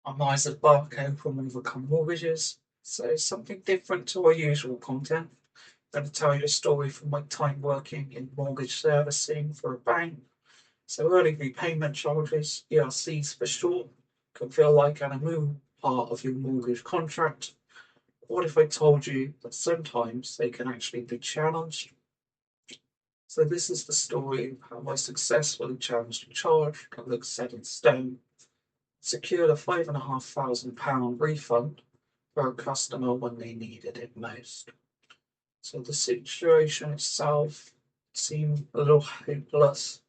I'm Isaac Barco from Overcome Mortgages. So something different to our usual content. I'm going to tell you a story from my time working in mortgage servicing for a bank. So early repayment charges, ERCs for short, can feel like an immovable part of your mortgage contract. What if I told you that sometimes they can actually be challenged? So this is the story of how I successfully challenged a charge that looks set in stone, secured a £5,500 refund for a customer when they needed it most. So the situation itself seemed a little hopeless.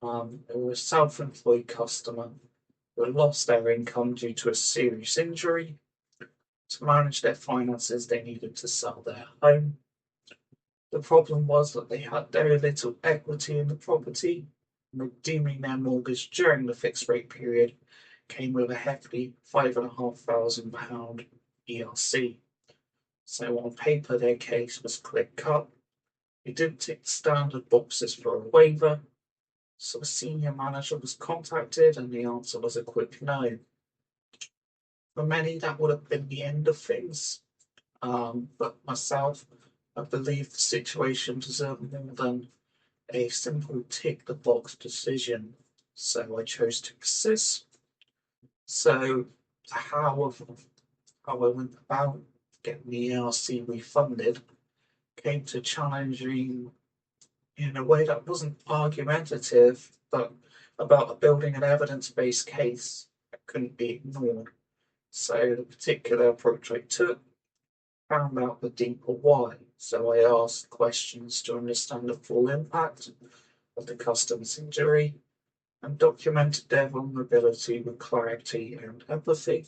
It was a self-employed customer who had lost their income due to a serious injury. To manage their finances, they needed to sell their home. The problem was that they had very little equity in the property. Redeeming their mortgage during the fixed rate period came with a hefty £5,500 ERC. So on paper their case was clear cut. It didn't tick the standard boxes for a waiver, so a senior manager was contacted and the answer was a quick no. For many that would have been the end of things, but myself, I believe the situation deserved more than a simple tick the box decision, so I chose to persist. So how I went about getting the ERC refunded came to challenging in a way that wasn't argumentative, but about building an evidence-based case that couldn't be ignored. So the particular approach I took found out the deeper why. So I asked questions to understand the full impact of the customer's injury and documented their vulnerability with clarity and empathy.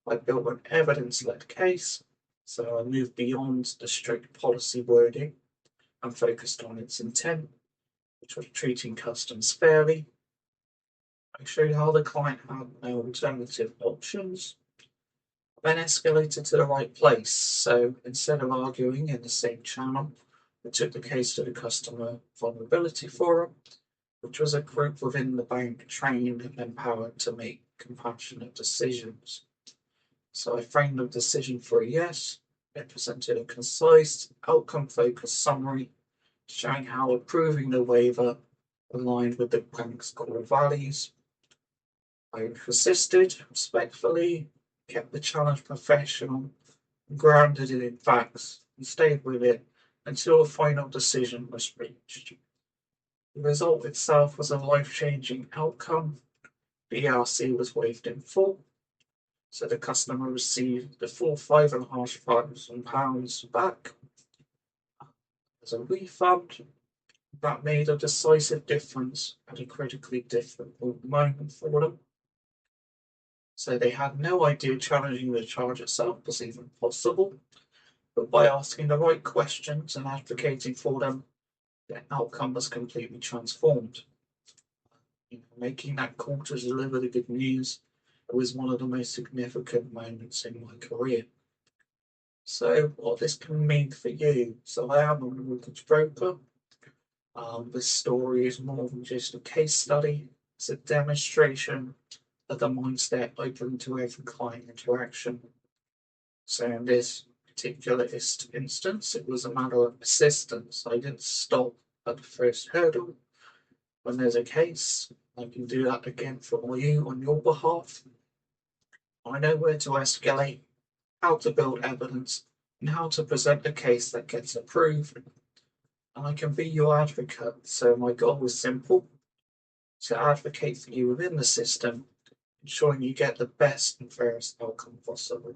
I built an evidence-led case, so I moved beyond the strict policy wording and focused on its intent, which was treating customers fairly. I showed how the client had no alternative options, then escalated to the right place. So instead of arguing in the same channel, I took the case to the Customer Vulnerability Forum, which was a group within the bank trained and empowered to make compassionate decisions. So I framed the decision for a yes. It presented a concise, outcome-focused summary showing how approving the waiver aligned with the bank's core values. I persisted respectfully, kept the challenge professional, grounded it in facts, and stayed with it until a final decision was reached. The result itself was a life-changing outcome. The ERC was waived in full, so the customer received the full £5,500 back as a refund. That made a decisive difference at a critically difficult moment for them. So they had no idea challenging the charge itself was even possible, but by asking the right questions and advocating for them, the outcome was completely transformed. Making that call to deliver the good news was one of the most significant moments in my career. So what this can mean for you. So I am a mortgage broker. This story is more than just a case study. It's a demonstration of the mindset open to every client interaction. So in this particular instance, it was a matter of persistence. I didn't stop at the first hurdle. When there's a case, I can do that again for you on your behalf. I know where to escalate, how to build evidence, and how to present a case that gets approved. And I can be your advocate. So my goal is simple: to advocate for you within the system, ensuring you get the best and fairest outcome possible.